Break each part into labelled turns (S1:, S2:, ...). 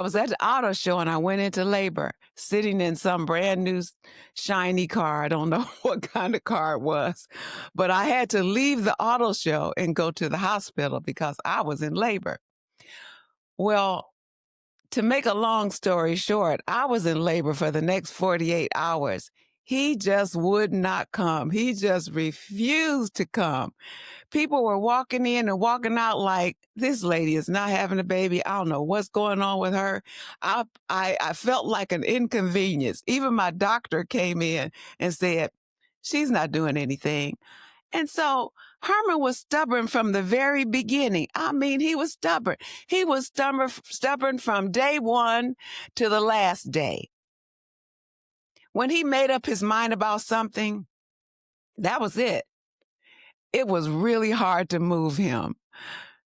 S1: I was at the auto show and I went into labor, sitting in some brand new shiny car. I don't know what kind of car it was, but I had to leave the auto show and go to the hospital because I was in labor. Well, to make a long story short, I was in labor for the next 48 hours. He just would not come. He just refused to come. People were walking in and walking out like, this lady is not having a baby. I don't know what's going on with her. I felt like an inconvenience. Even my doctor came in and said, she's not doing anything. And so Herman was stubborn from the very beginning. I mean, he was stubborn. He was stubborn from day one to the last day. When he made up his mind about something, that was it. It was really hard to move him.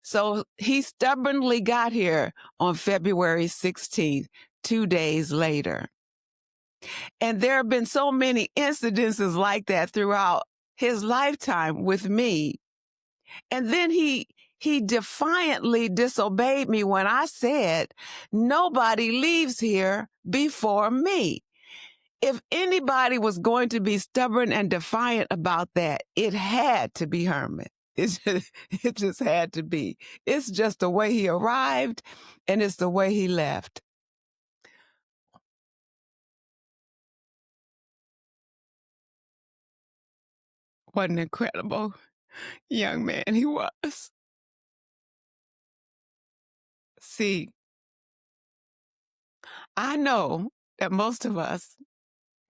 S1: So he stubbornly got here on February 16th, 2 days later. And there have been so many incidences like that throughout his lifetime with me. And then he defiantly disobeyed me when I said, nobody leaves here before me. If anybody was going to be stubborn and defiant about that, it had to be Herman. It just had to be. It's just the way he arrived, and it's the way he left. What an incredible young man he was. See, I know that most of us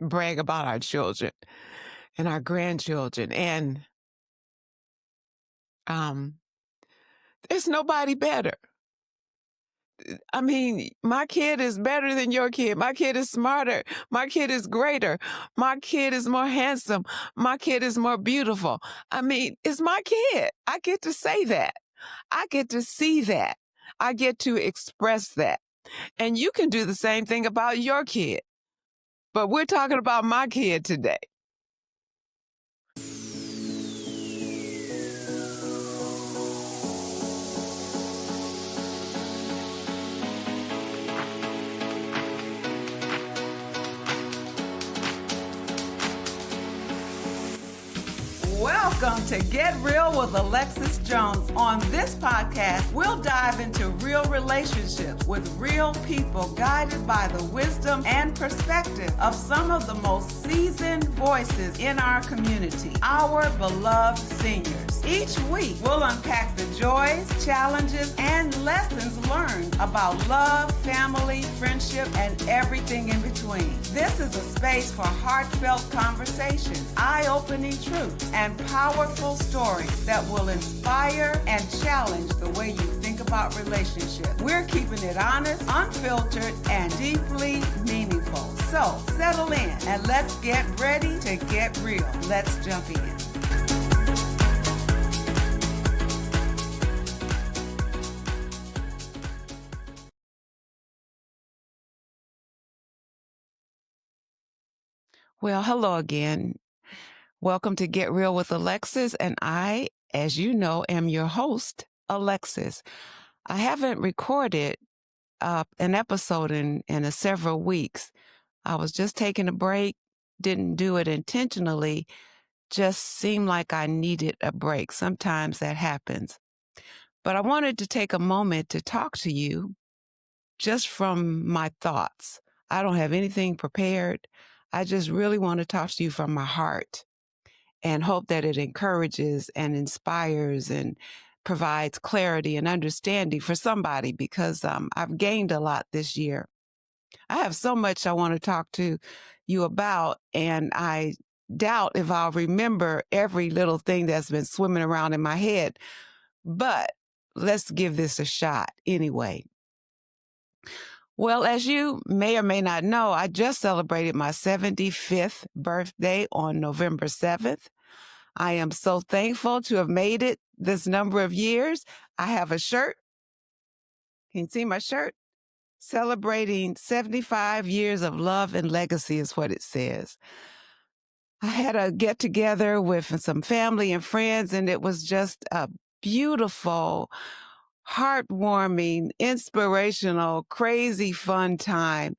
S1: brag about our children and our grandchildren, and there's nobody better. I mean, my kid is better than your kid. My kid is smarter. My kid is greater. My kid is more handsome. My kid is more beautiful. I mean, it's my kid. I get to say that. I get to see that. I get to express that. And you can do the same thing about your kid. But we're talking about my kid today. Welcome to Get Real with Alexis Jones. On this podcast, we'll dive into real relationships with real people guided by the wisdom and perspective of some of the most seasoned voices in our community, our beloved seniors. Each week, we'll unpack the joys, challenges, and lessons learned about love, family, friendship, and everything in between. This is a space for heartfelt conversations, eye-opening truths, and powerful stories that will inspire and challenge the way you think about relationships. We're keeping it honest, unfiltered, and deeply meaningful. So settle in and let's get ready to get real. Let's jump in. Well, hello again. Welcome to Get Real with Alexis, and I, as you know, am your host, Alexis. I haven't recorded an episode in several weeks. I was just taking a break, didn't do it intentionally, just seemed like I needed a break. Sometimes that happens. But I wanted to take a moment to talk to you just from my thoughts. I don't have anything prepared. I just really want to talk to you from my heart and hope that it encourages and inspires and provides clarity and understanding for somebody, because I've gained a lot this year. I have so much I want to talk to you about, and I doubt if I'll remember every little thing that's been swimming around in my head, but let's give this a shot anyway. Well, as you may or may not know, I just celebrated my 75th birthday on November 7th. I am so thankful to have made it this number of years. I have a shirt. Can you see my shirt? Celebrating 75 years of love and legacy is what it says. I had a get together with some family and friends, and it was just a beautiful heartwarming, inspirational, crazy fun time.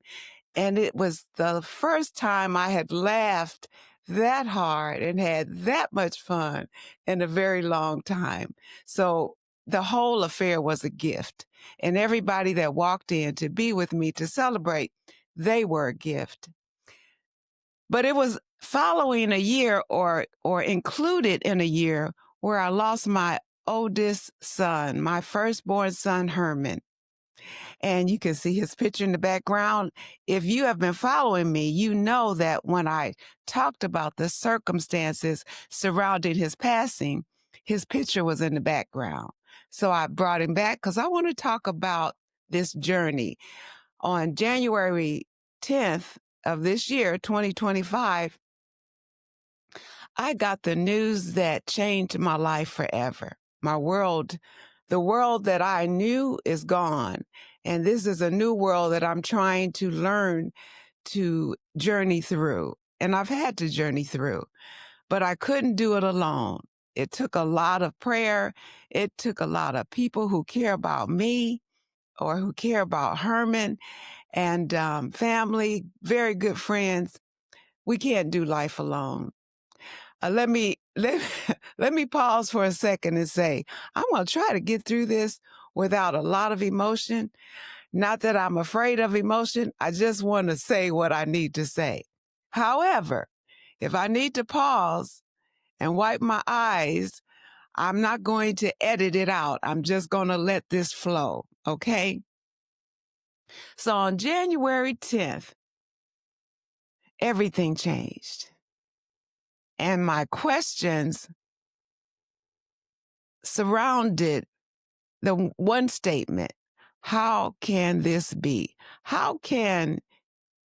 S1: And it was the first time I had laughed that hard and had that much fun in a very long time. So the whole affair was a gift. And everybody that walked in to be with me to celebrate, they were a gift. But it was following a year or included in a year where I lost my oldest son, my firstborn son, Herman. And you can see his picture in the background. If you have been following me, you know that when I talked about the circumstances surrounding his passing, his picture was in the background. So I brought him back because I want to talk about this journey. On January 10th of this year, 2025, I got the news that changed my life forever. My world, the world that I knew is gone. And this is a new world that I'm trying to learn to journey through. And I've had to journey through, but I couldn't do it alone. It took a lot of prayer. It took a lot of people who care about me or who care about Herman and family, very good friends. We can't do life alone. Let me pause for a second and say, I'm going to try to get through this without a lot of emotion. Not that I'm afraid of emotion. I just want to say what I need to say. However, if I need to pause and wipe my eyes, I'm not going to edit it out. I'm just going to let this flow. Okay. So on January 10th, everything changed. And my questions surrounded the one statement: how can this be? How can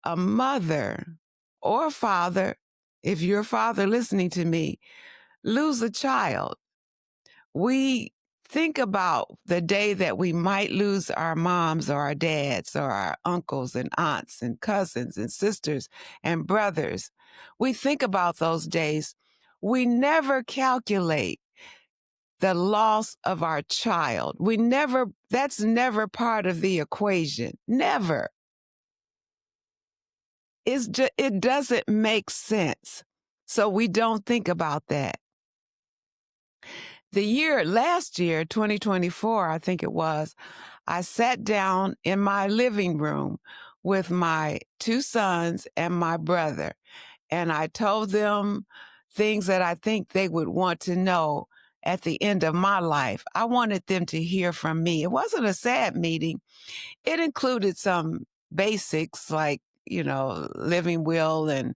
S1: a mother or father, if you're a father listening to me, lose a child? We think about the day that we might lose our moms or our dads or our uncles and aunts and cousins and sisters and brothers. We think about those days. We never calculate the loss of our child. That's never part of the equation. Never. It doesn't make sense. So we don't think about that. Last year, 2024, I think it was, I sat down in my living room with my two sons and my brother, and I told them things that I think they would want to know at the end of my life. I wanted them to hear from me. It wasn't a sad meeting. It included some basics like, living will and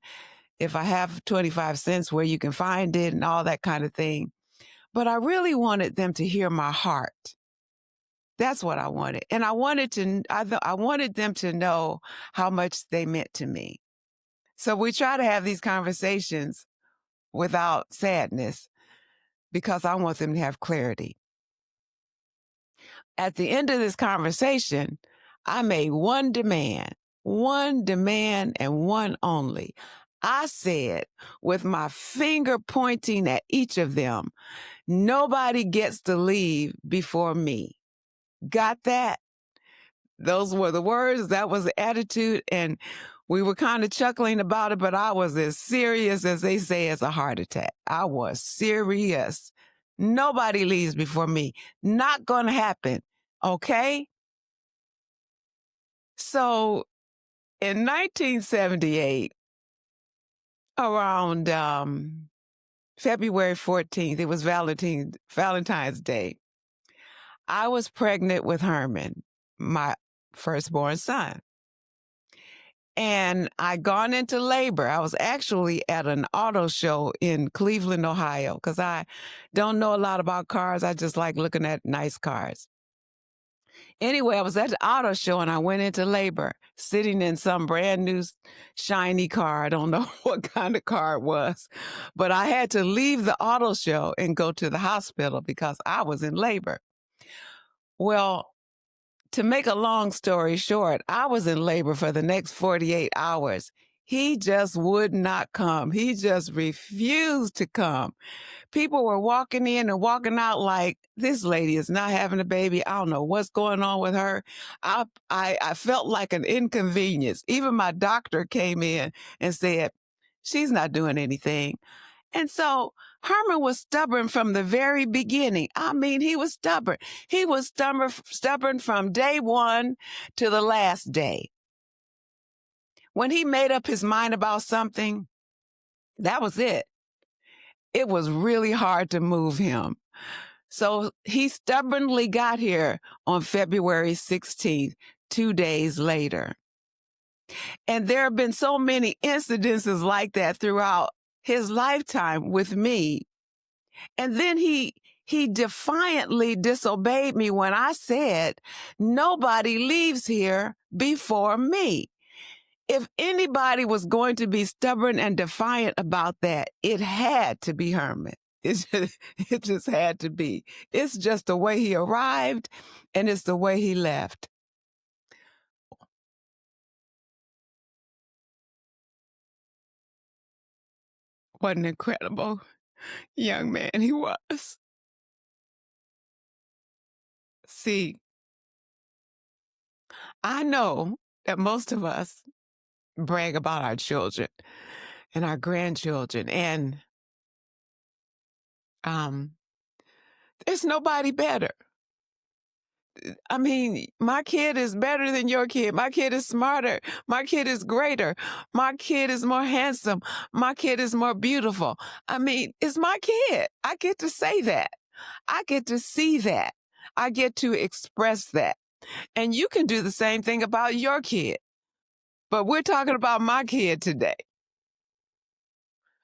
S1: if I have 25 cents, where you can find it and all that kind of thing. But I really wanted them to hear my heart. That's what I wanted. And I wanted them to know how much they meant to me. So we try to have these conversations without sadness because I want them to have clarity. At the end of this conversation, I made one demand and one only. I said, with my finger pointing at each of them, nobody gets to leave before me. Got that? Those were the words. That was the attitude. And we were kind of chuckling about it, but I was as serious as they say as a heart attack. I was serious. Nobody leaves before me. Not going to happen. Okay? So in 1978, around February 14th, it was Valentine's Day, I was pregnant with Herman, my firstborn son. And I gone into labor. I was actually at an auto show in Cleveland, Ohio, because I don't know a lot about cars. I just like looking at nice cars. Anyway, I was at the auto show and I went into labor, sitting in some brand new shiny car. I don't know what kind of car it was, but I had to leave the auto show and go to the hospital because I was in labor. Well, to make a long story short, I was in labor for the next 48 hours. He just would not come. He just refused to come. People were walking in and walking out like, this lady is not having a baby. I don't know what's going on with her. I felt like an inconvenience. Even my doctor came in and said, she's not doing anything. And so Herman was stubborn from the very beginning. I mean, he was stubborn. He was stubborn from day one to the last day. When he made up his mind about something, that was it. It was really hard to move him. So he stubbornly got here on February 16th, 2 days later. And there have been so many incidences like that throughout his lifetime with me. And then he defiantly disobeyed me when I said, nobody leaves here before me. If anybody was going to be stubborn and defiant about that, it had to be Herman. It just had to be. It's just the way he arrived, and it's the way he left. What an incredible young man he was. See, I know that most of us brag about our children and our grandchildren, and there's nobody better. I mean, my kid is better than your kid. My kid is smarter. My kid is greater. My kid is more handsome. My kid is more beautiful. I mean, it's my kid. I get to say that. I get to see that. I get to express that. And you can do the same thing about your kid. But we're talking about my kid today.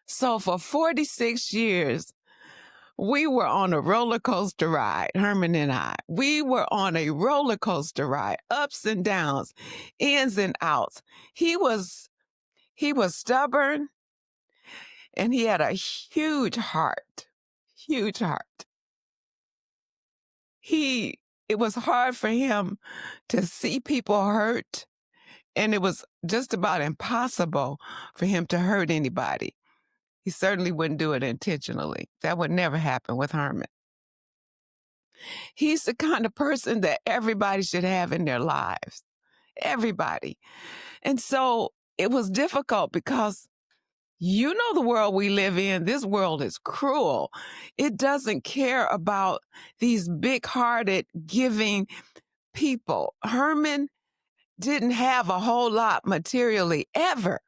S1: So for 46 years, we were on a roller coaster ride, Herman and I. We were on a roller coaster ride, ups and downs, ins and outs. He was stubborn, and he had a huge heart, huge heart. It was hard for him to see people hurt, and it was just about impossible for him to hurt anybody. He certainly wouldn't do it intentionally. That would never happen with Herman. He's the kind of person that everybody should have in their lives. Everybody. And so it was difficult because you know the world we live in. This world is cruel. It doesn't care about these big-hearted, giving people. Herman didn't have a whole lot materially ever,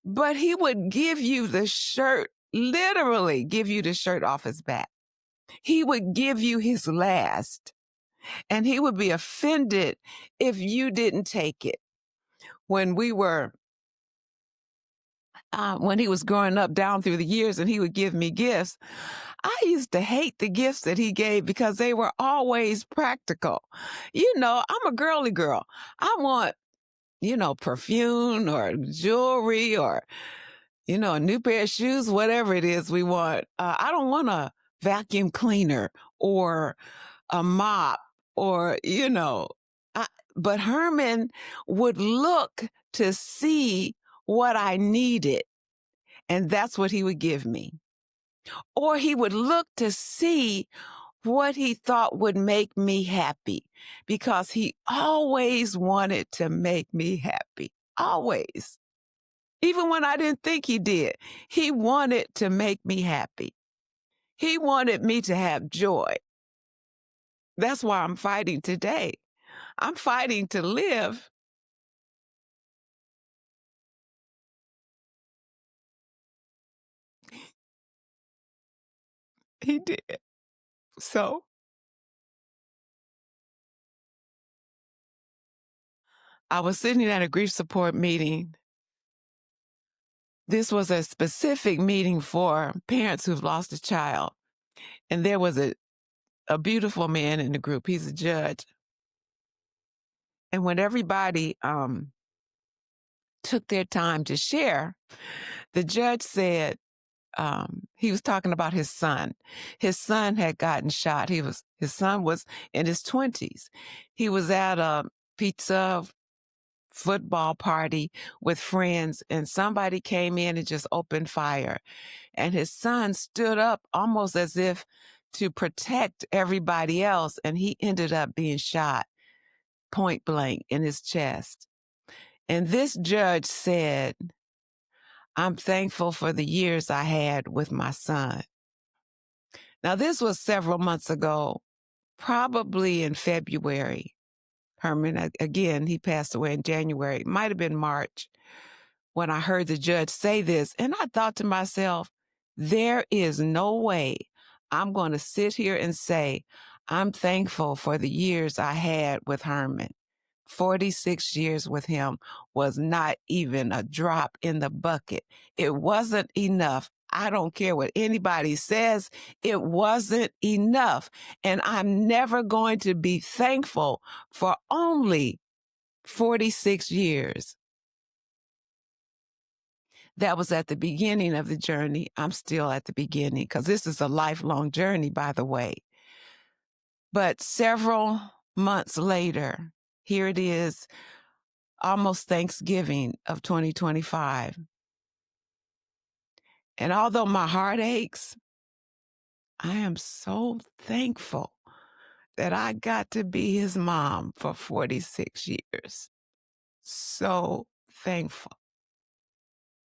S1: but he would give you the shirt, literally give you the shirt off his back. He would give you his last, and he would be offended if you didn't take it. When he was growing up down through the years and he would give me gifts, I used to hate the gifts that he gave because they were always practical. You know, I'm a girly girl. I want, perfume or jewelry or, a new pair of shoes, whatever it is we want. I don't want a vacuum cleaner or a mop or, but Herman would look to see what I needed, and that's what he would give me. Or he would look to see what he thought would make me happy, because he always wanted to make me happy. Always. Even when I didn't think he did, he wanted to make me happy. He wanted me to have joy. That's why I'm fighting today. I'm fighting to live. He did. So I was sitting at a grief support meeting. This was a specific meeting for parents who've lost a child. And there was a beautiful man in the group. He's a judge. And when everybody took their time to share, the judge said, he was talking about his son. His son had gotten shot. His son was in his 20s. He was at a pizza football party with friends, and somebody came in and just opened fire. And his son stood up almost as if to protect everybody else, and he ended up being shot point blank in his chest. And this judge said, "I'm thankful for the years I had with my son." Now, this was several months ago, probably in February. Herman, again, he passed away in January. It might have been March when I heard the judge say this. And I thought to myself, there is no way I'm going to sit here and say, I'm thankful for the years I had with Herman. 46 years with him was not even a drop in the bucket. It wasn't enough. I don't care what anybody says. It wasn't enough. And I'm never going to be thankful for only 46 years. That was at the beginning of the journey. I'm still at the beginning because this is a lifelong journey, by the way. But several months later, here it is, almost Thanksgiving of 2025. And although my heart aches, I am so thankful that I got to be his mom for 46 years. So thankful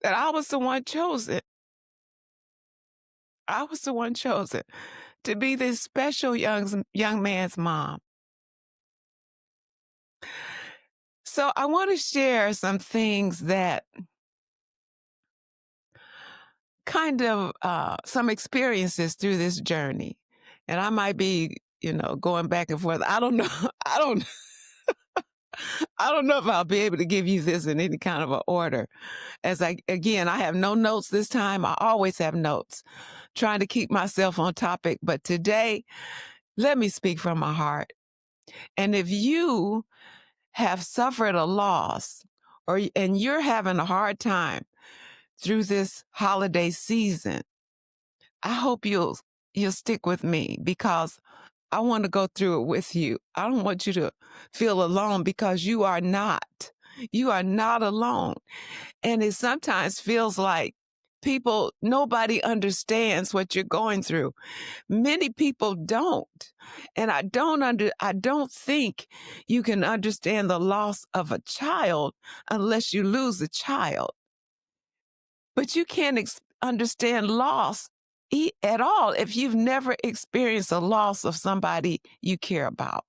S1: that I was the one chosen. I was the one chosen to be this special young man's mom. So I want to share some things that kind of some experiences through this journey. And I might be, going back and forth. I don't know. I don't know if I'll be able to give you this in any kind of an order. I have no notes this time. I always have notes, trying to keep myself on topic. But today, let me speak from my heart. And if you have suffered a loss and you're having a hard time through this holiday season, I hope you'll stick with me because I want to go through it with you. I don't want you to feel alone because you are not. You are not alone. And it sometimes feels like nobody understands what you're going through. Many people don't. And I don't think you can understand the loss of a child unless you lose a child. But you can't understand loss at all if you've never experienced a loss of somebody you care about.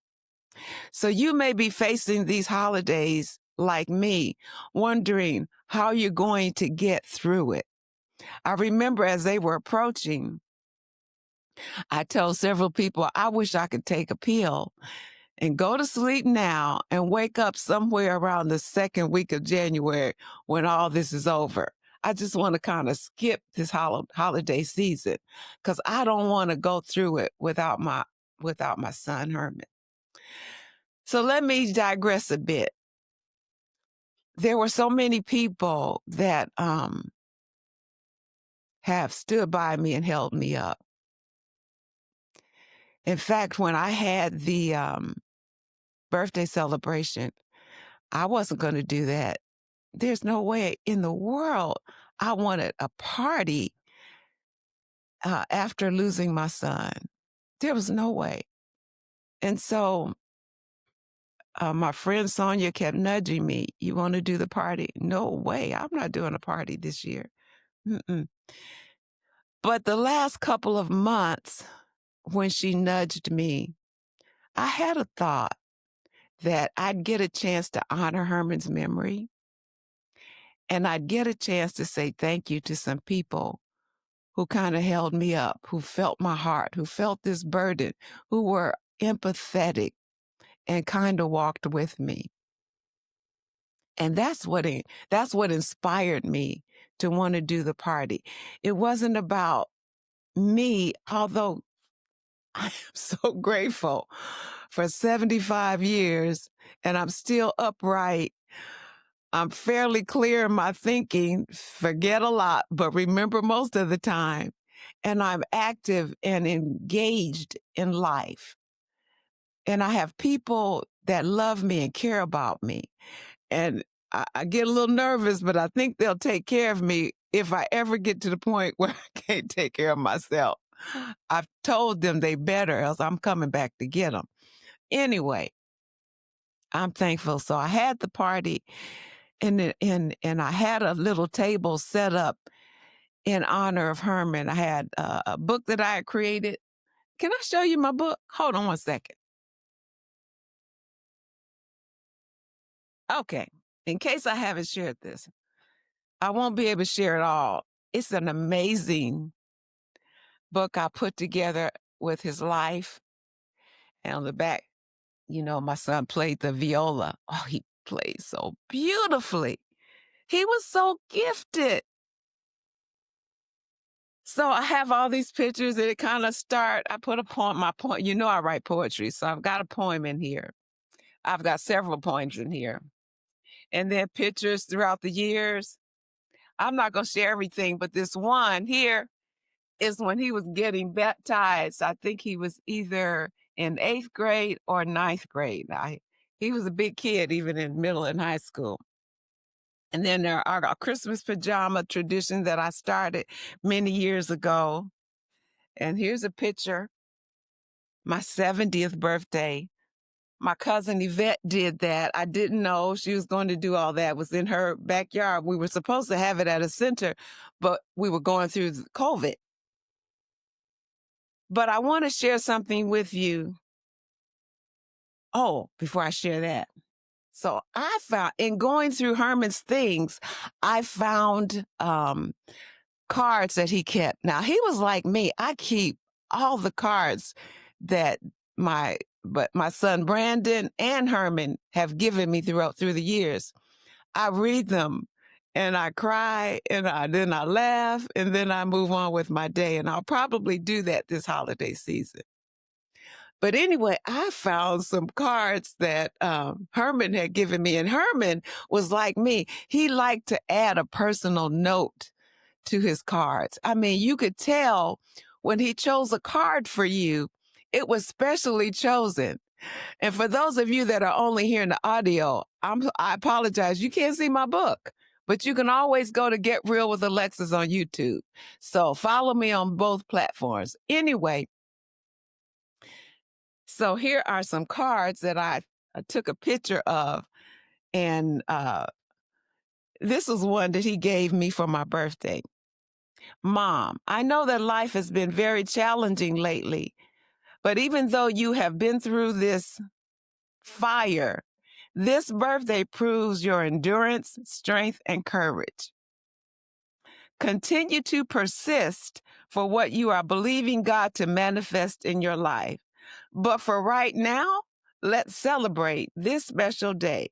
S1: So you may be facing these holidays like me, wondering how you're going to get through it. I remember as they were approaching, I told several people, I wish I could take a pill and go to sleep now and wake up somewhere around the second week of January when all this is over. I just want to kind of skip this holiday season because I don't want to go through it without my son, Herman. So let me digress a bit. There were so many people that have stood by me and held me up. In fact, when I had the birthday celebration, I wasn't going to do that. There's no way in the world I wanted a party after losing my son. There was no way. And so my friend Sonia kept nudging me. You want to do the party? No way. I'm not doing a party this year. Mm-mm. But the last couple of months when she nudged me, I had a thought that I'd get a chance to honor Herman's memory. And I'd get a chance to say thank you to some people who kind of held me up, who felt my heart, who felt this burden, who were empathetic and kind of walked with me. And that's what inspired me to want to do the party. It wasn't about me, although I am so grateful for 75 years and I'm still upright. I'm fairly clear in my thinking, forget a lot, but remember most of the time. And I'm active and engaged in life. And I have people that love me and care about me. And I get a little nervous, but I think they'll take care of me if I ever get to the point where I can't take care of myself. I've told them they better, else I'm coming back to get them. Anyway, I'm thankful. So I had the party, and I had a little table set up in honor of Herman. I had a book that I had created. Can I show you my book? Hold on one second. Okay. In case I haven't shared this, I won't be able to share it all. It's an amazing book I put together with his life. And on the back, my son played the viola. Oh, he played so beautifully. He was so gifted. So I have all these pictures and it kind of I put a poem, I write poetry. So I've got a poem in here. I've got several poems in here. And then pictures throughout the years. I'm not going to share everything, but this one here is when he was getting baptized. I think he was either in 8th grade or 9th grade. He was a big kid, even in middle and high school. And then there are a Christmas pajama tradition that I started many years ago. And here's a picture, my 70th birthday. My cousin Yvette did that. I didn't know she was going to do all that. It was in her backyard. We were supposed to have it at a center, but we were going through COVID. But I want to share something with you. Oh, before I share that. So I found, in going through Herman's things, I found cards that he kept. Now, he was like me. I keep all the cards that my son Brandon and Herman have given me through the years. I read them and I cry and then I laugh and then I move on with my day. And I'll probably do that this holiday season. But anyway, I found some cards that Herman had given me. And Herman was like me. He liked to add a personal note to his cards. I mean, you could tell when he chose a card for you, it was specially chosen. And for those of you that are only hearing the audio, I apologize. You can't see my book, but you can always go to Get Real with Alexis on YouTube. So follow me on both platforms. Anyway, so here are some cards that I took a picture of. And this was one that he gave me for my birthday. Mom, I know that life has been very challenging lately, but even though you have been through this fire, this birthday proves your endurance, strength, and courage. Continue to persist for what you are believing God to manifest in your life. But for right now, let's celebrate this special day.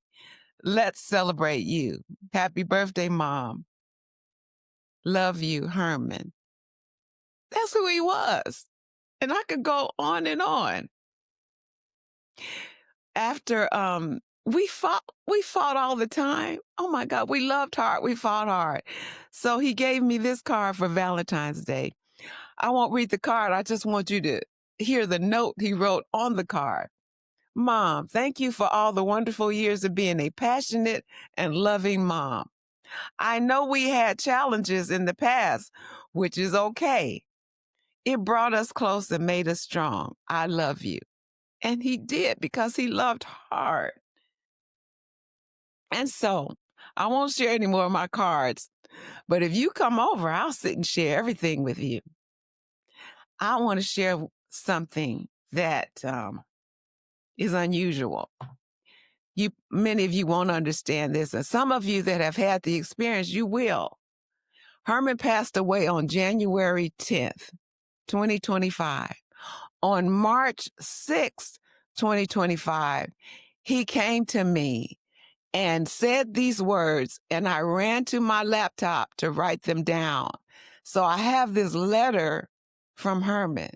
S1: Let's celebrate you. Happy birthday, Mom. Love you, Herman. That's who he was. And I could go on and on. After we fought all the time. Oh my God, we loved hard. We fought hard. So he gave me this card for Valentine's Day. I won't read the card. I just want you to hear the note he wrote on the card. Mom, thank you for all the wonderful years of being a passionate and loving mom. I know we had challenges in the past, which is okay. It brought us close and made us strong. I love you. And he did, because he loved hard. And so I won't share any more of my cards, but if you come over, I'll sit and share everything with you. I want to share something that is unusual. Many of you won't understand this, and some of you that have had the experience, you will. Herman passed away on January 10th, 2025. On March 6th, 2025, he came to me and said these words, and I ran to my laptop to write them down. So I have this letter from Herman.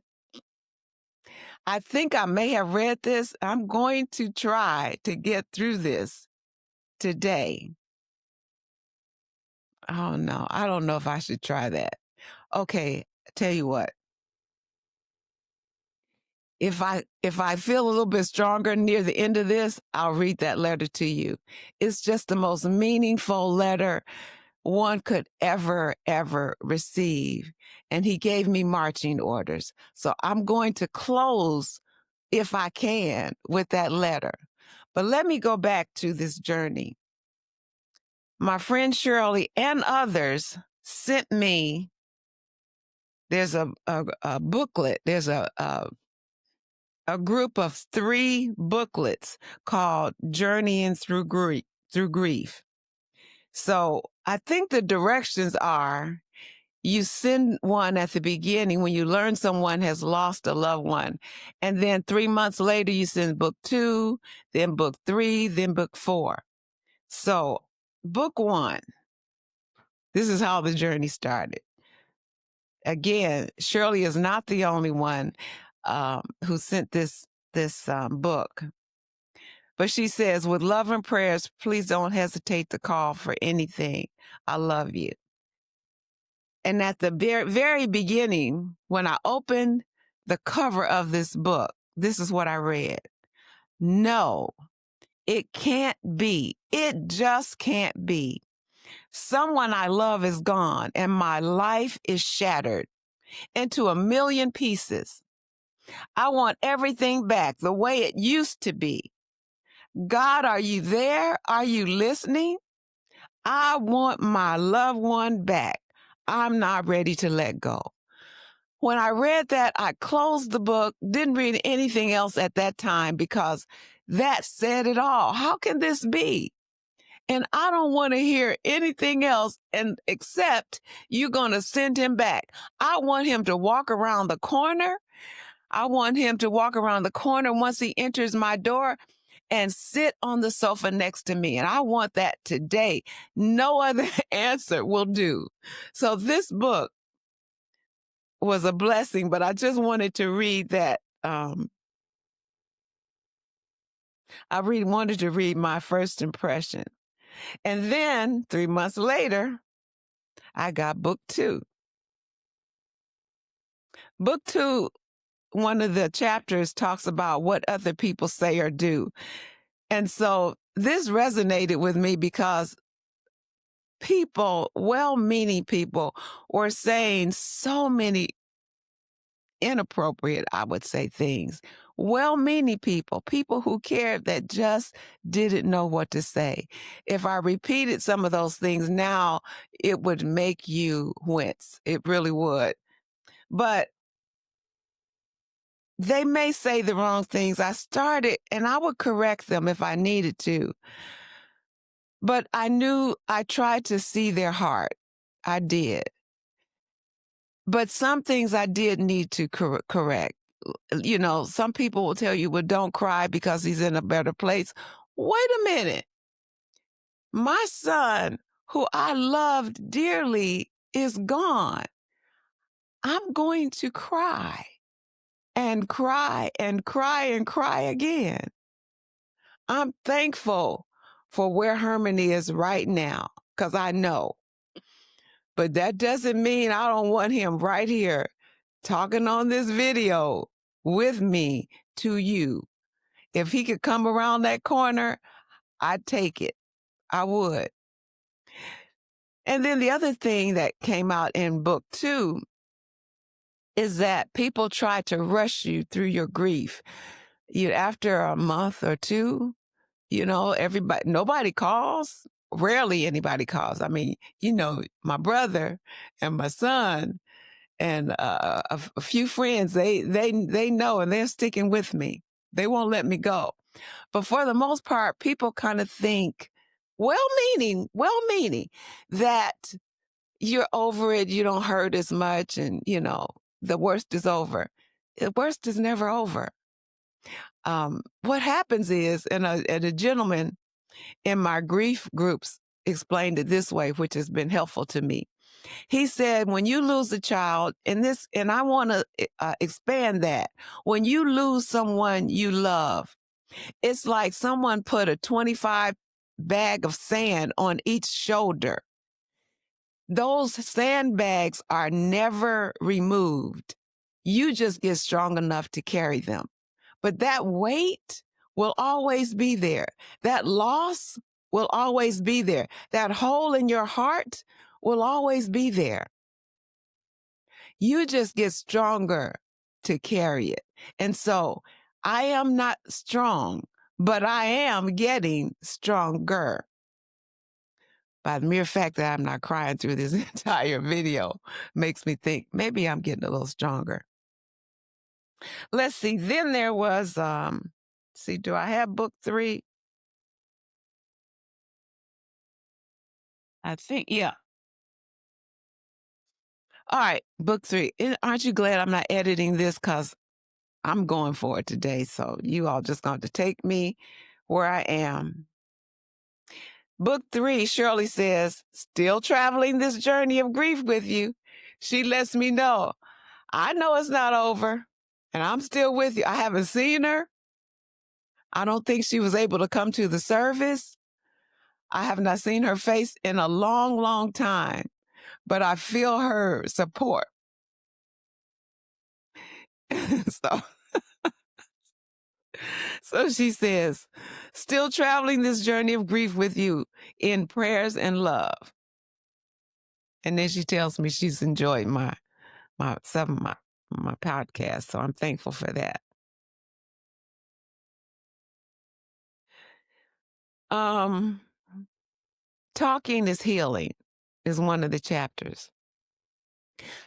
S1: I think I may have read this. I'm going to try to get through this today. Oh, no, I don't know if I should try that. Okay, tell you what. If I feel a little bit stronger near the end of this, I'll read that letter to you. It's just the most meaningful letter one could ever receive. And he gave me marching orders. So I'm going to close, if I can, with that letter. But let me go back to this journey. My friend Shirley and others sent me, there's a booklet, there's a group of 3 booklets called Journeying Through Grief. So I think the directions are, you send one at the beginning when you learn someone has lost a loved one. And then 3 months later, you send book 2, then book 3, then book 4. So book 1, this is how the journey started. Again, Shirley is not the only one who sent this book. But she says, with love and prayers, please don't hesitate to call for anything. I love you. And at the very beginning, when I opened the cover of this book, this is what I read. No, it can't be. It just can't be. Someone I love is gone and my life is shattered into a million pieces. I want everything back the way it used to be. God, are you there? Are you listening? I want my loved one back. I'm not ready to let go. When I read that, I closed the book, didn't read anything else at that time because that said it all. How can this be? And I don't want to hear anything else except you're going to send him back. I want him to walk around the corner. I want him to walk around the corner once he enters my door and sit on the sofa next to me. And I want that today. No other answer will do. So this book was a blessing, but I just wanted to read that. Wanted to read my first impression. And then 3 months later, I got book 2. Book 2, one of the chapters talks about what other people say or do. And so this resonated with me because people, well-meaning people, were saying so many inappropriate, I would say, things. Well-meaning people who cared that just didn't know what to say. If I repeated some of those things now, it would make you wince. It really would. But they may say the wrong things. I started, and I would correct them if I needed to. But I tried to see their heart. I did. But some things I did need to correct. You know, some people will tell you, well, don't cry because he's in a better place. Wait a minute. My son, who I loved dearly, is gone. I'm going to cry and cry and cry and cry again. I'm thankful for where Herman is right now because I know. But that doesn't mean I don't want him right here talking on this video with me to you. If he could come around that corner, I'd take it. I would. And then the other thing that came out in book 2 is that people try to rush you through your grief. After a month or 2, nobody calls. Rarely anybody calls. I mean, my brother and my son and a few friends, they know and they're sticking with me. They won't let me go. But for the most part, people kind of think, well-meaning, that you're over it, you don't hurt as much, and, the worst is over. The worst is never over. What happens is, and a gentleman in my grief groups explained it this way, which has been helpful to me. He said, when you lose a child, and I want to expand that, when you lose someone you love, it's like someone put a 25 bag of sand on each shoulder. Those sandbags are never removed. You just get strong enough to carry them. But that weight will always be there. That loss will always be there. That hole in your heart will always be there. You just get stronger to carry it. And so I am not strong, but I am getting stronger. By the mere fact that I'm not crying through this entire video makes me think maybe I'm getting a little stronger. Let's see. Then there was, do I have book 3? I think, yeah. All right, book 3. Aren't you glad I'm not editing this? Because I'm going for it today. So you all just going to take me where I am. Book 3, Shirley says, still traveling this journey of grief with you. She lets me know, I know it's not over, and I'm still with you. I haven't seen her. I don't think she was able to come to the service. I have not seen her face in a long, long time, but I feel her support. so, so she says, still traveling this journey of grief with you in prayers and love. And then she tells me she's enjoyed my podcast, so I'm thankful for that. Talking is healing is one of the chapters.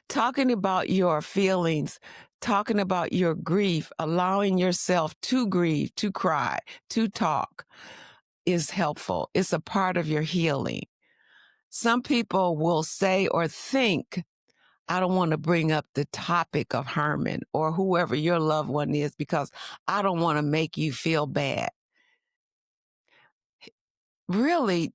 S1: Talking about your feelings, talking about your grief, allowing yourself to grieve, to cry, to talk is helpful. It's a part of your healing. Some people will say or think, I don't want to bring up the topic of Herman or whoever your loved one is because I don't want to make you feel bad. Really,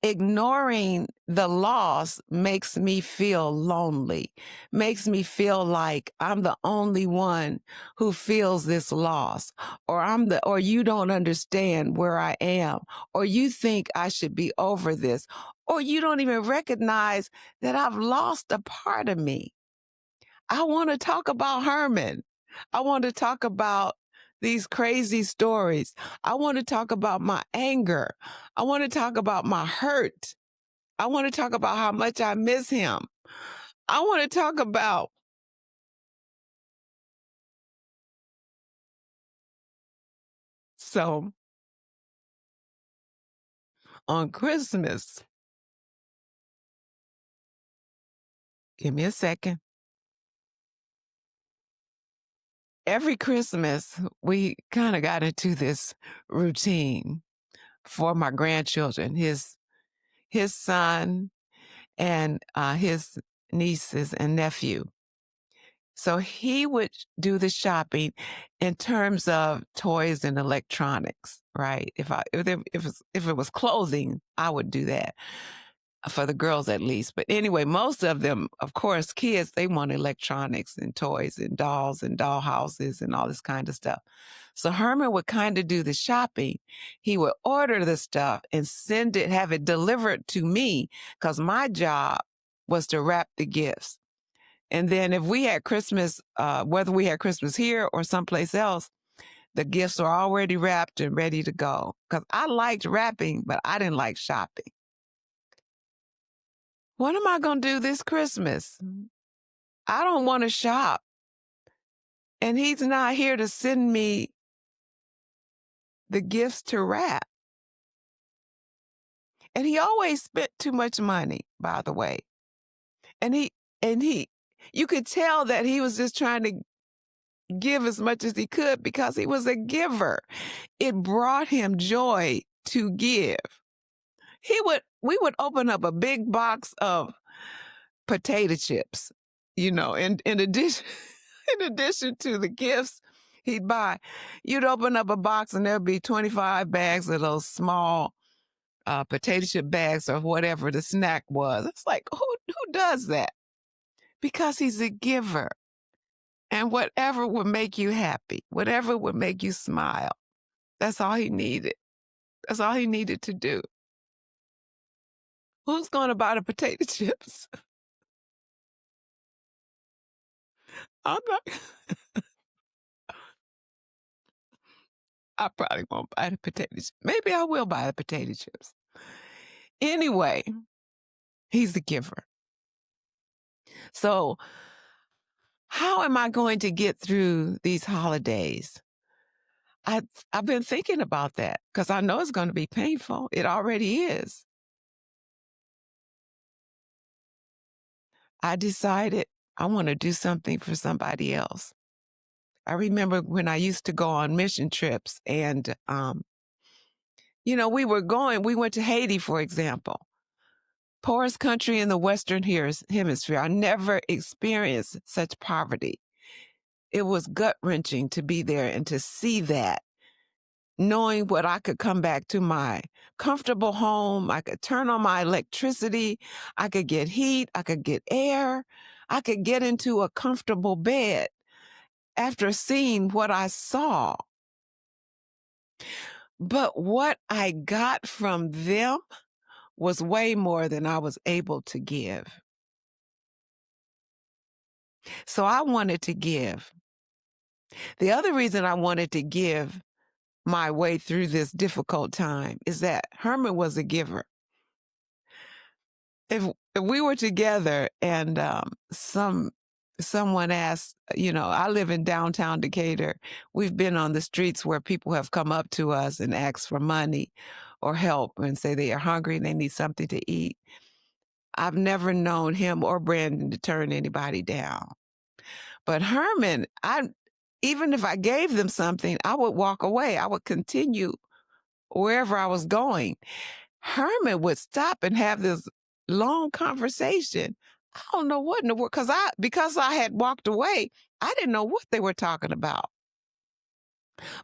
S1: ignoring the loss makes me feel lonely, makes me feel like I'm the only one who feels this loss, or you don't understand where I am, or you think I should be over this, or you don't even recognize that I've lost a part of me. I want to talk about Herman. I want to talk about these crazy stories. I want to talk about my anger. I want to talk about my hurt. I want to talk about how much I miss him. I want to talk about so on Christmas, give me a second. Every Christmas, we kind of got into this routine for my grandchildren, his son and his nieces and nephew. So he would do the shopping in terms of toys and electronics, right? If it was clothing, I would do that for the girls at least. But anyway, most of them, of course, kids, they want electronics and toys and dolls and doll houses and all this kind of stuff. So Herman would kind of do the shopping. He would order the stuff and have it delivered to me because my job was to wrap the gifts. And then if we had Christmas, whether we had Christmas here or someplace else, the gifts are already wrapped and ready to go. Because I liked wrapping, but I didn't like shopping. What am I going to do this Christmas? I don't want to shop. And he's not here to send me the gifts to wrap. And he always spent too much money, by the way. And you could tell that he was just trying to give as much as he could because he was a giver. It brought him joy to give. We would open up a big box of potato chips, in addition in addition to the gifts he'd buy. You'd open up a box and there'd be 25 bags of those small potato chip bags or whatever the snack was. It's like, who does that? Because he's a giver. And whatever would make you happy, whatever would make you smile, that's all he needed. That's all he needed to do. Who's going to buy the potato chips? I'm not. I probably won't buy the potato chips. Maybe I will buy the potato chips. Anyway, he's the giver. So, how am I going to get through these holidays? I've been thinking about that because I know it's going to be painful. It already is. I decided I want to do something for somebody else. I remember when I used to go on mission trips and, we went to Haiti, for example, poorest country in the Western Hemisphere. I never experienced such poverty. It was gut-wrenching to be there and to see that, knowing what I could come back to my comfortable home. I could turn on my electricity. I could get heat. I could get air. I could get into a comfortable bed after seeing what I saw. But what I got from them was way more than I was able to give. So I wanted to give. The other reason I wanted to give my way through this difficult time is that Herman was a giver. If we were together and someone asked, I live in downtown Decatur. We've been on the streets where people have come up to us and asked for money or help and say they are hungry and they need something to eat. I've never known him or Brandon to turn anybody down. But Herman, even if I gave them something, I would walk away. I would continue wherever I was going. Herman would stop and have this long conversation. I don't know what in the world, because I had walked away, I didn't know what they were talking about.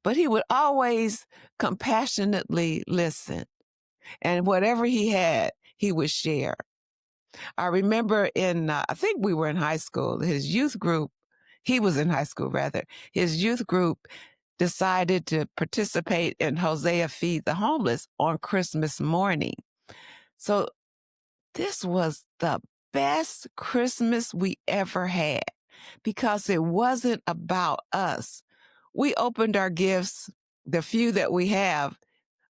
S1: But he would always compassionately listen. And whatever he had, he would share. I remember I think we were in high school, his youth group, he was in high school rather, his youth group decided to participate in Hosea Feed the Homeless on Christmas morning. So this was the best Christmas we ever had because it wasn't about us. We opened our gifts, the few that we have,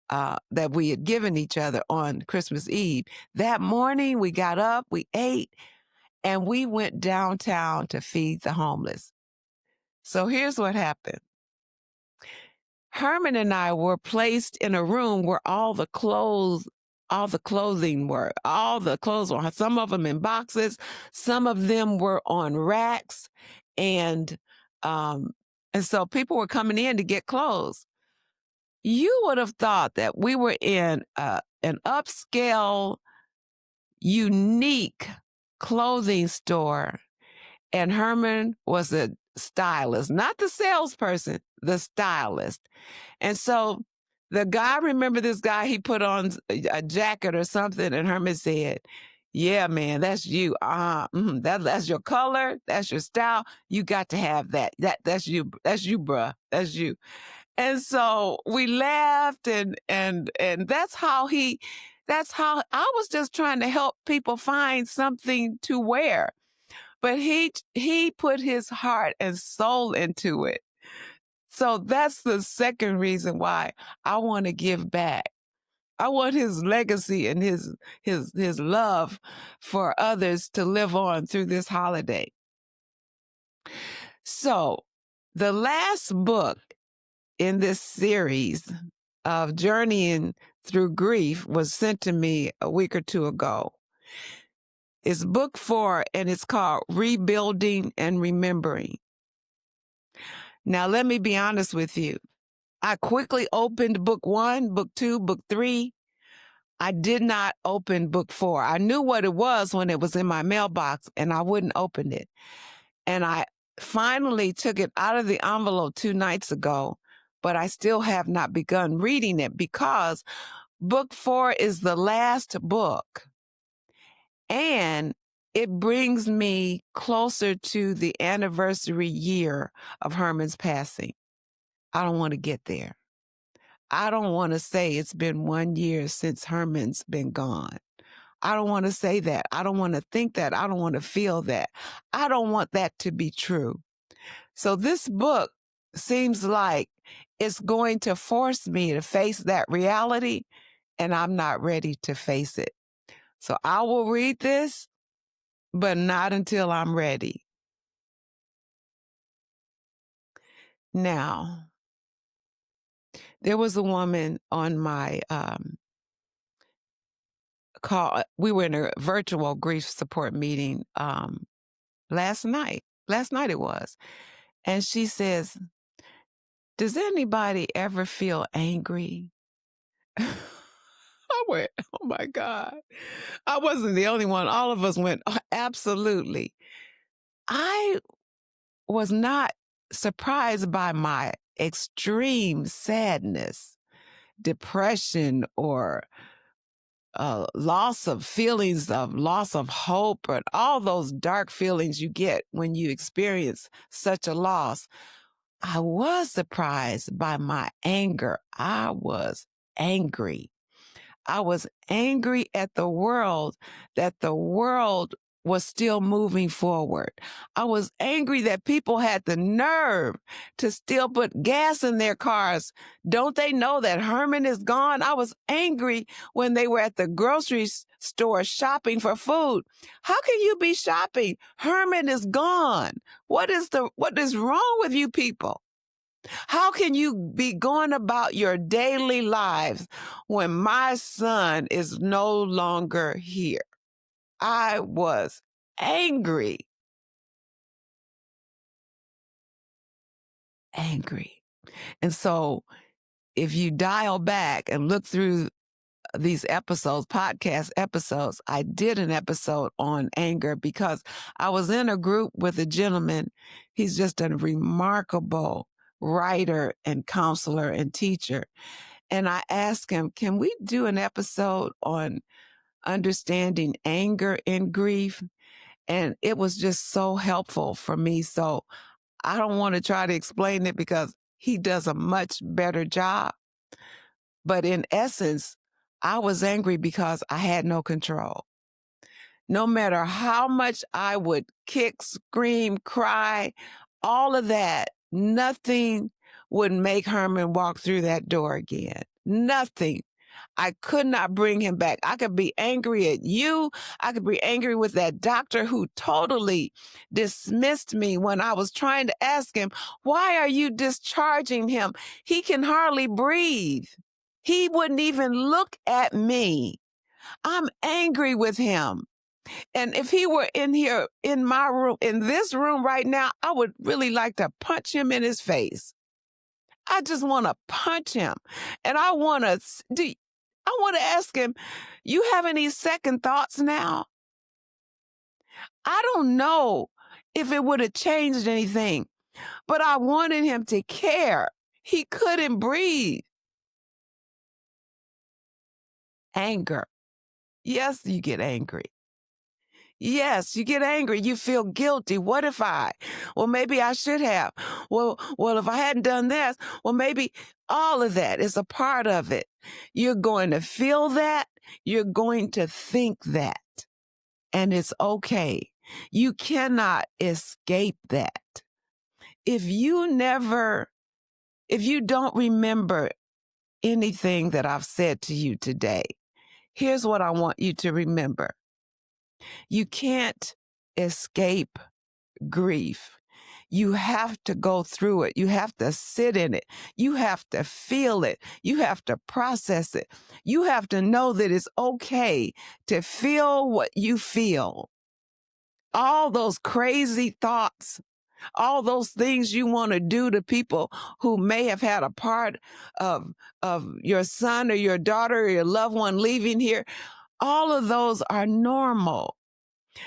S1: that we had given each other on Christmas Eve. That morning, we got up, we ate, and we went downtown to feed the homeless. So here's what happened. Herman and I were placed in a room where all the clothes were, some of them in boxes, some of them were on racks, and so people were coming in to get clothes. You would have thought that we were in an upscale, unique clothing store, and Herman was a stylist, not the salesperson, the stylist. And so the guy, remember this guy, he put on a jacket or something, and Herman said, "Yeah, man, that's you. That's your color, that's your style. You got to have that. That's you, bruh. That's you." And so we laughed, and that's how I was just trying to help people find something to wear. But he put his heart and soul into it. So that's the second reason why I want to give back. I want his legacy and his love for others to live on through this holiday. So the last book in this series of journeying through grief was sent to me a week or two ago. It's book 4, and it's called Rebuilding and Remembering. Now, let me be honest with you. I quickly opened book 1, book 2, book 3. I did not open book 4. I knew what it was when it was in my mailbox, and I wouldn't open it. And I finally took it out of the envelope 2 nights ago, but I still have not begun reading it because book 4 is the last book. And it brings me closer to the anniversary year of Herman's passing. I don't want to get there. I don't want to say it's been 1 year since Herman's been gone. I don't want to say that. I don't want to think that. I don't want to feel that. I don't want that to be true. So this book seems like it's going to force me to face that reality, and I'm not ready to face it. So I will read this, but not until I'm ready. Now, there was a woman on my call. We were in a virtual grief support meeting last night. Last night it was. And she says, "Does anybody ever feel angry?" I went, "Oh my God." I wasn't the only one. All of us went, "Oh, absolutely." I was not surprised by my extreme sadness, depression, or loss of feelings of loss of hope, and all those dark feelings you get when you experience such a loss. I was surprised by my anger. I was angry. I was angry at the world, that the world was still moving forward. I was angry that people had the nerve to still put gas in their cars. Don't they know that Herman is gone? I was angry when they were at the grocery store shopping for food. How can you be shopping? Herman is gone. What is wrong with you people? How can you be going about your daily lives when my son is no longer here? I was angry. And so if you dial back and look through these episodes, podcast episodes, I did an episode on anger because I was in a group with a gentleman. He's just a remarkable writer and counselor and teacher. And I asked him, can we do an episode on understanding anger and grief? And it was just so helpful for me. So I don't want to try to explain it because he does a much better job. But in essence, I was angry because I had no control. No matter how much I would kick, scream, cry, all of that, nothing would make Herman walk through that door again. Nothing. I could not bring him back. I could be angry at you. I could be angry with that doctor who totally dismissed me when I was trying to ask him, why are you discharging him? He can hardly breathe. He wouldn't even look at me. I'm angry with him. And if he were in here, in my room, in this room right now, I would really like to punch him in his face. I just want to punch him. And I want to ask him, you have any second thoughts now? I don't know if it would have changed anything, but I wanted him to care. He couldn't breathe. Anger. Yes, you get angry. Yes, you get angry. You feel guilty. What if I? Well, maybe I should have. Well, if I hadn't done this, well, maybe all of that is a part of it. You're going to feel that. You're going to think that. And it's okay. You cannot escape that. If you don't remember anything that I've said to you today, here's what I want you to remember. You can't escape grief. You have to go through it. You have to sit in it. You have to feel it. You have to process it. You have to know that it's okay to feel what you feel. All those crazy thoughts, all those things you want to do to people who may have had a part of your son or your daughter or your loved one leaving here, all of those are normal.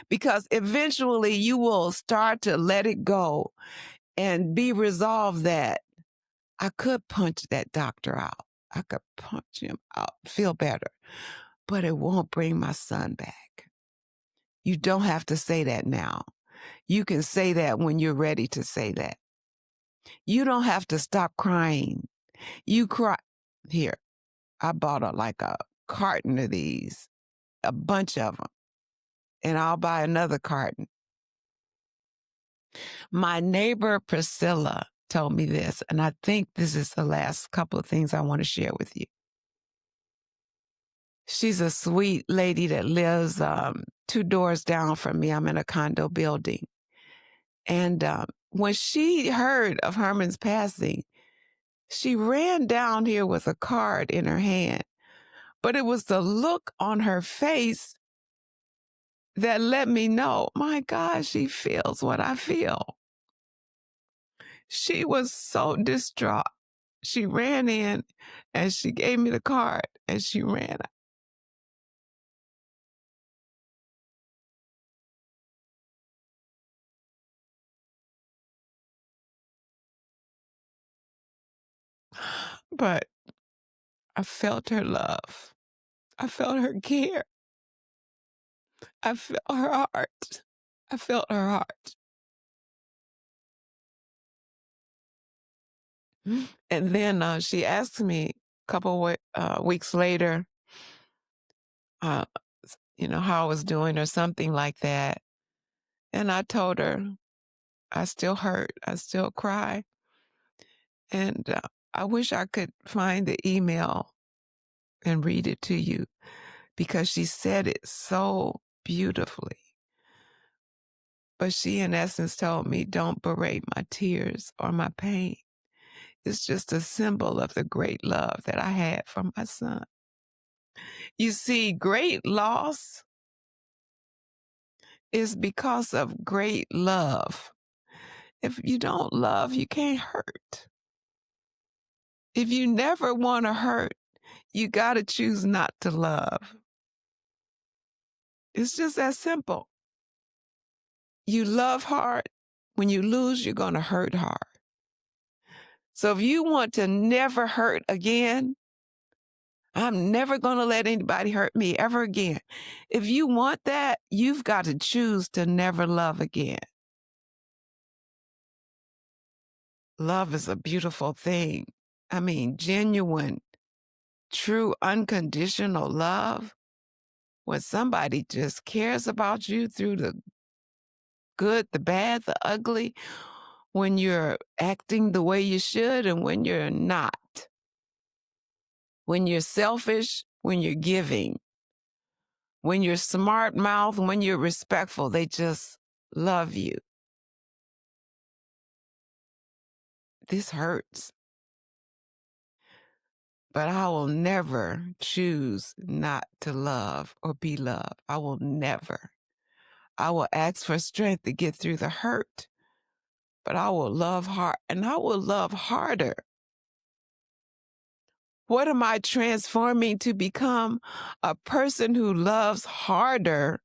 S1: Because eventually you will start to let it go and be resolved that I could punch that doctor out. I could punch him out, feel better, but it won't bring my son back. You don't have to say that now. You can say that when you're ready to say that. You don't have to stop crying. You cry. Here, I bought a carton of these, a bunch of them, and I'll buy another carton. My neighbor Priscilla told me this, and I think this is the last couple of things I want to share with you. She's a sweet lady that lives 2 doors down from me. I'm in a condo building. And when she heard of Herman's passing, she ran down here with a card in her hand. But it was the look on her face that let me know, my God, she feels what I feel. She was so distraught. She ran in and she gave me the card and she ran. But I felt her love. I felt her care. I felt her heart. I felt her heart. And then she asked me a couple weeks later, uh, how I was doing or something like that. And I told her, I still hurt. I still cry. And I wish I could find the email and read it to you because she said it so beautifully. But she, in essence, told me, don't berate my tears or my pain. It's just a symbol of the great love that I had for my son. You see, great loss is because of great love. If you don't love, you can't hurt. If you never want to hurt, you got to choose not to love. It's just that simple. You love hard. When you lose, you're going to hurt hard. So if you want to never hurt again, I'm never going to let anybody hurt me ever again. If you want that, you've got to choose to never love again. Love is a beautiful thing. I mean, genuine, true, unconditional love, when somebody just cares about you through the good, the bad, the ugly, when you're acting the way you should and when you're not, when you're selfish, when you're giving, when you're smart mouth, when you're respectful, they just love you. This hurts. But I will never choose not to love or be loved. I will never. I will ask for strength to get through the hurt, but I will love hard, and I will love harder. What am I transforming to become? A person who loves harder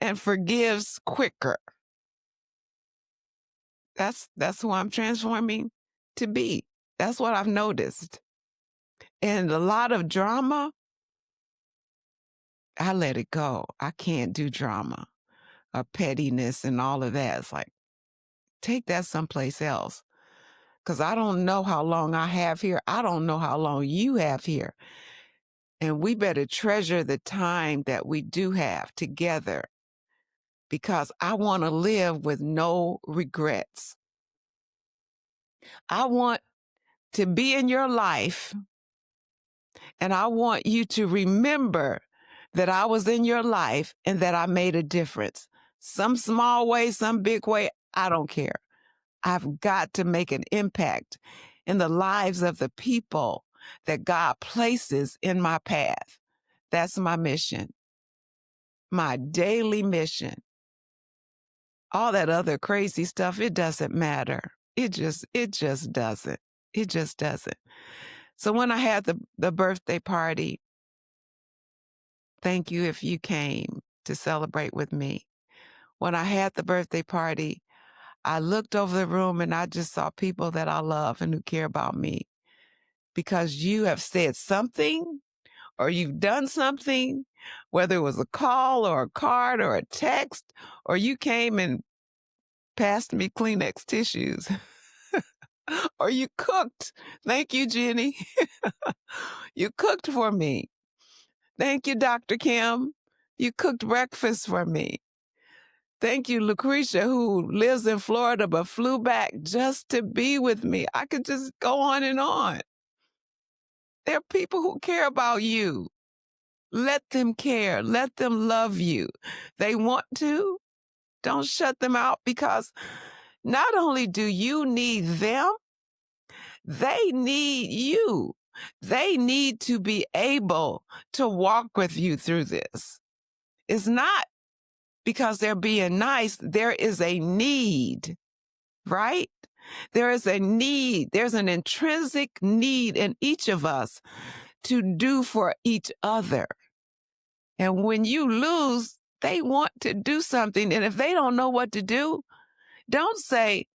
S1: and forgives quicker. That's who I'm transforming to be. That's what I've noticed. And a lot of drama, I let it go. I can't do drama or pettiness and all of that. It's like, take that someplace else. Because I don't know how long I have here. I don't know how long you have here. And we better treasure the time that we do have together because I want to live with no regrets. I want to be in your life, and I want you to remember that I was in your life and that I made a difference. Some small way, some big way, I don't care. I've got to make an impact in the lives of the people that God places in my path. That's my mission, my daily mission. All that other crazy stuff, it doesn't matter. It just doesn't. It just doesn't. So when I had the birthday party, thank you if you came to celebrate with me. When I had the birthday party, I looked over the room and I just saw people that I love and who care about me because you have said something or you've done something, whether it was a call or a card or a text, or you came and passed me Kleenex tissues. Or you cooked. Thank you, Jenny. You cooked for me. Thank you, Dr. Kim. You cooked breakfast for me. Thank you, Lucretia, who lives in Florida but flew back just to be with me. I could just go on and on. There are people who care about you. Let them care. Let them love you. They want to. Don't shut them out, because not only do you need them, they need you. They need to be able to walk with you through this. It's not because they're being nice. There is a need, right? There is a need. There's an intrinsic need in each of us to do for each other. And when you lose, they want to do something. And if they don't know what to do, don't say,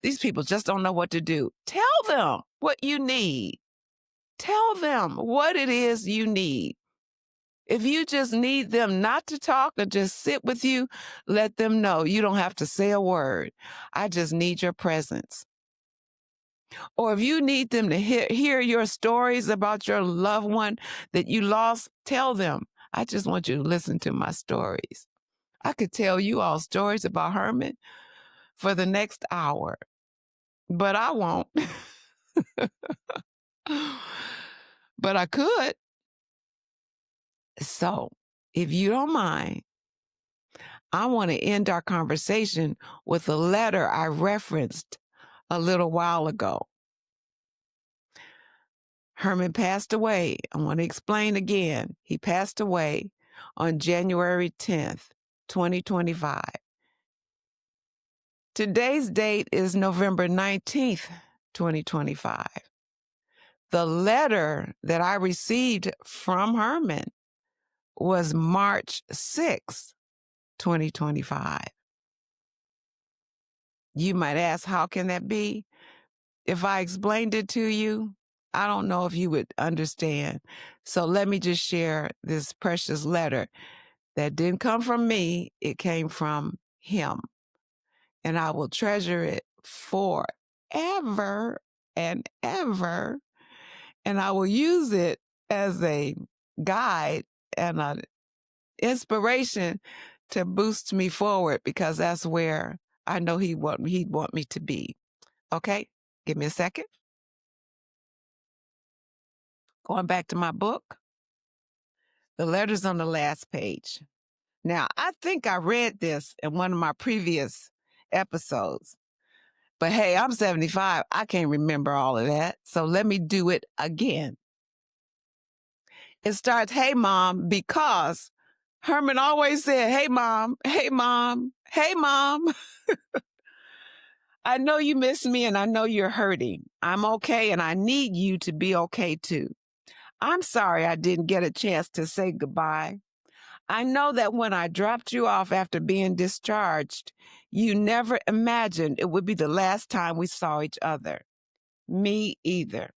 S1: these people just don't know what to do. Tell them what you need. Tell them what it is you need. If you just need them not to talk or just sit with you, let them know you don't have to say a word. I just need your presence. Or if you need them to hear your stories about your loved one that you lost, tell them, I just want you to listen to my stories. I could tell you all stories about Herman for the next hour, but I won't. But I could. So, if you don't mind, I want to end our conversation with a letter I referenced a little while ago. Herman passed away. I want to explain again. He passed away on January 10th, 2025. Today's date is November 19th, 2025. The letter that I received from Herman was March 6th, 2025. You might ask, how can that be? If I explained it to you, I don't know if you would understand. So let me just share this precious letter that didn't come from me. It came from him. And I will treasure it forever and ever. And I will use it as a guide and an inspiration to boost me forward, because that's where I know he'd want me to be. Okay? Give me a second. Going back to my book. The letter's on the last page. Now, I think I read this in one of my previous episodes. But hey, I'm 75. I can't remember all of that. So let me do it again. It starts, hey, Mom, because Herman always said, hey, Mom, hey, Mom, hey, Mom. I know you miss me and I know you're hurting. I'm okay and I need you to be okay too. I'm sorry I didn't get a chance to say goodbye. I know that when I dropped you off after being discharged, you never imagined it would be the last time we saw each other. Me either.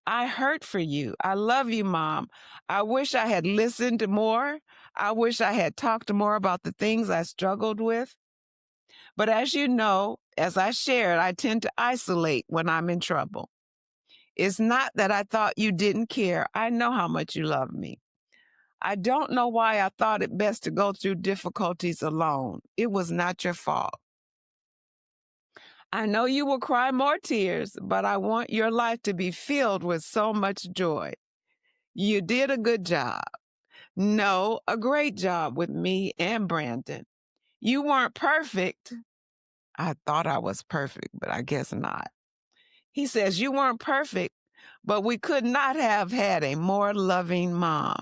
S1: I hurt for you. I love you, Mom. I wish I had listened more. I wish I had talked more about the things I struggled with. But as you know, as I shared, I tend to isolate when I'm in trouble. It's not that I thought you didn't care. I know how much you love me. I don't know why I thought it best to go through difficulties alone. It was not your fault. I know you will cry more tears, but I want your life to be filled with so much joy. You did a good job. No, a great job with me and Brandon. You weren't perfect. I thought I was perfect, but I guess not. He says, you weren't perfect, but we could not have had a more loving mom.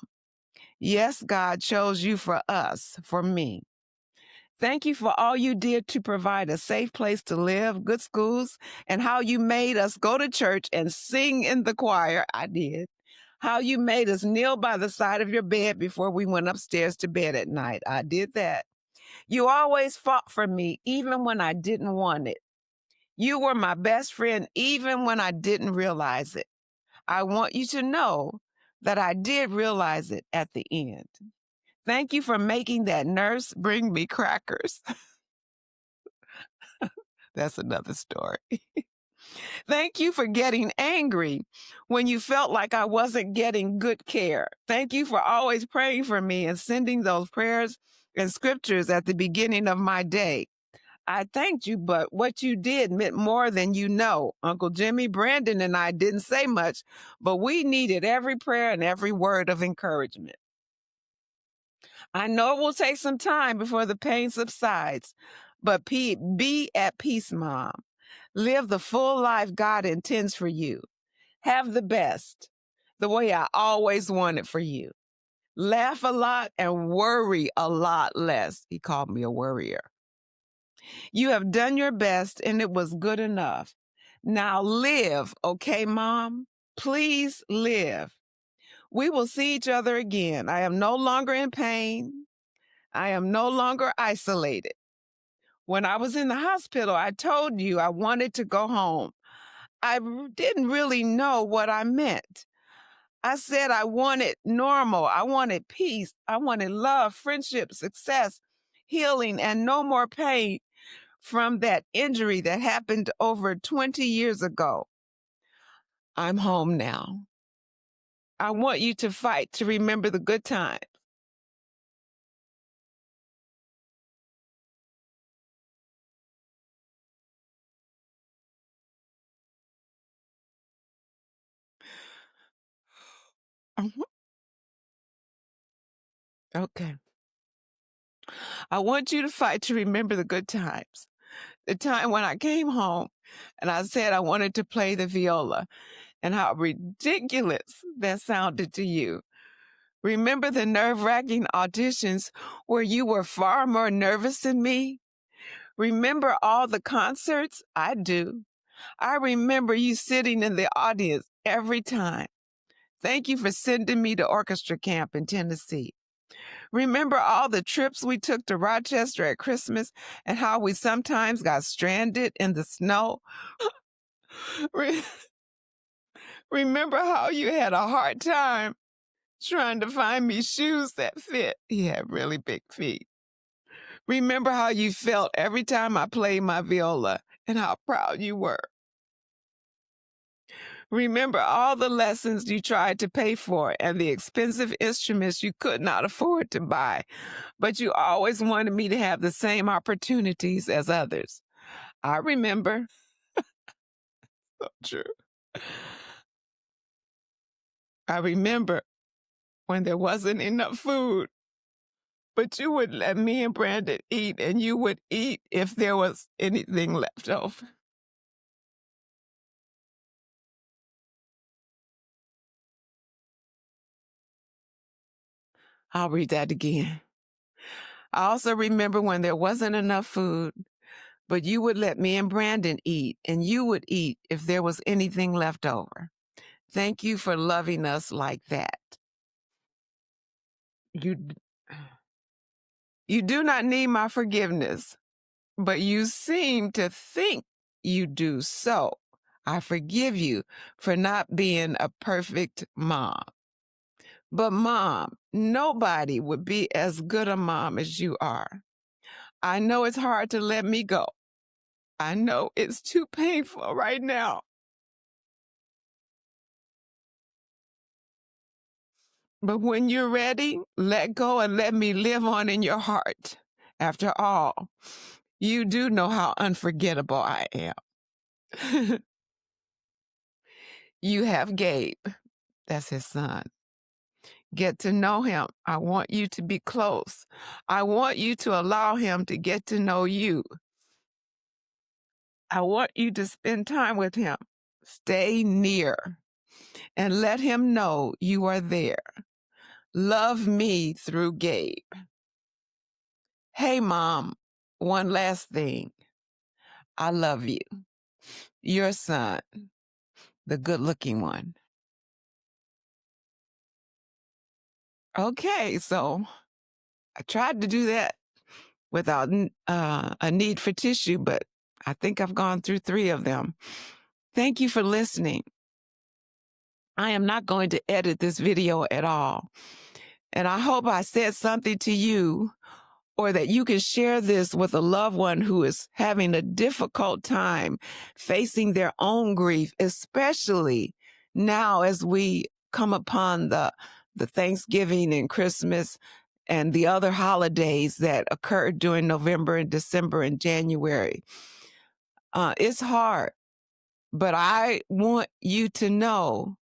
S1: Yes, God chose you for us, for me. Thank you for all you did to provide a safe place to live, good schools, and how you made us go to church and sing in the choir. I did. How you made us kneel by the side of your bed before we went upstairs to bed at night. I did that. You always fought for me, even when I didn't want it. You were my best friend, even when I didn't realize it. I want you to know that I did realize it at the end. Thank you for making that nurse bring me crackers. That's another story. Thank you for getting angry when you felt like I wasn't getting good care. Thank you for always praying for me and sending those prayers and scriptures at the beginning of my day. I thanked you, but what you did meant more than you know. Uncle Jimmy, Brandon, and I didn't say much, but we needed every prayer and every word of encouragement. I know it will take some time before the pain subsides, but be at peace, Mom. Live the full life God intends for you. Have the best, the way I always wanted for you. Laugh a lot and worry a lot less. He called me a worrier. You have done your best and it was good enough. Now live, okay, Mom? Please live. We will see each other again. I am no longer in pain. I am no longer isolated. When I was in the hospital, I told you I wanted to go home. Didn't really know what I meant. I said I wanted normal. I wanted peace. I wanted love, friendship, success, healing, and no more pain from that injury that happened over 20 years ago. I'm home now. I want you to fight to remember the good times. Mhm. Okay. I want you to fight to remember the good times. The time when I came home and I said I wanted to play the viola and how ridiculous that sounded to you. Remember the nerve-wracking auditions where you were far more nervous than me? Remember all the concerts? I do. I remember you sitting in the audience every time. Thank you for sending me to orchestra camp in Tennessee. Remember all the trips we took to Rochester at Christmas and how we sometimes got stranded in the snow? Re- Remember how you had a hard time trying to find me shoes that fit? He had really big feet. Remember how you felt every time I played my viola and how proud you were. Remember all the lessons you tried to pay for and the expensive instruments you could not afford to buy, but you always wanted me to have the same opportunities as others. I remember. So true. I remember when there wasn't enough food, but you would let me and Brandon eat, and you would eat if there was anything left over. I'll read that again. I also remember when there wasn't enough food, but you would let me and Brandon eat, and you would eat if there was anything left over. Thank you for loving us like that. You, you do not need my forgiveness, but you seem to think you do. So I forgive you for not being a perfect mom. But Mom, nobody would be as good a mom as you are. I know it's hard to let me go. I know it's too painful right now. But when you're ready, let go and let me live on in your heart. After all, you do know how unforgettable I am. You have Gabe. That's his son. Get to know him. I want you to be close. I want you to allow him to get to know you. I want you to spend time with him. Stay near and let him know you are there. Love me through Gabe. Hey, Mom, one last thing. I love you. Your son, the good-looking one. Okay, so I tried to do that without a need for tissue, but I think I've gone through 3 of them. Thank you for listening. I am not going to edit this video at all. And I hope I said something to you or that you can share this with a loved one who is having a difficult time facing their own grief, especially now as we come upon the Thanksgiving and Christmas and the other holidays that occurred during November and December and January. It's hard, but I want you to know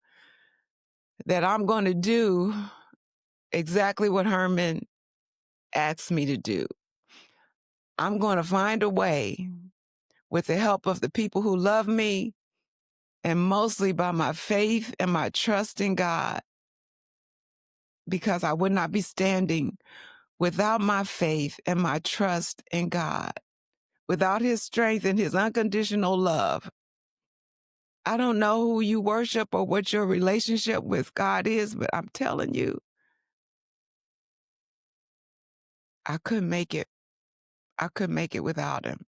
S1: that I'm going to do exactly what Herman asked me to do. I'm going to find a way, with the help of the people who love me, and mostly by my faith and my trust in God, because I would not be standing without my faith and my trust in God, without his strength and his unconditional love. I don't know who you worship or what your relationship with God is, but I'm telling you, I couldn't make it. I couldn't make it without him.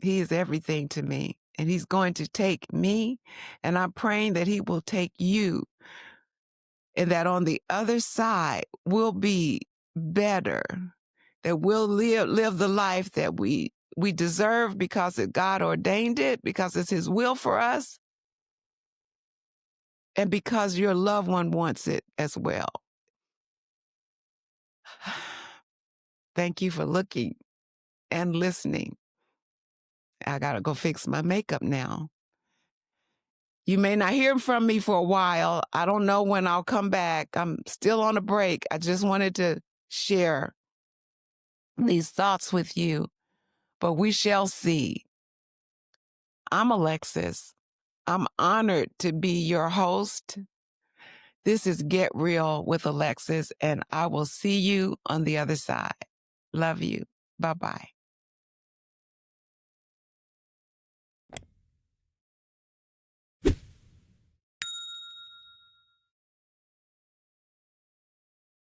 S1: He is everything to me, and he's going to take me, and I'm praying that he will take you, and that on the other side we'll be better, that we'll live the life that we deserve because God ordained it, because it's his will for us, and because your loved one wants it as well. Thank you for looking and listening. I gotta go fix my makeup now. You may not hear from me for a while. I don't know when I'll come back. I'm still on a break. I just wanted to share these thoughts with you, but we shall see. I'm Alexis. I'm honored to be your host. This is Get Real with Alexis, and I will see you on the other side. Love you. Bye-bye.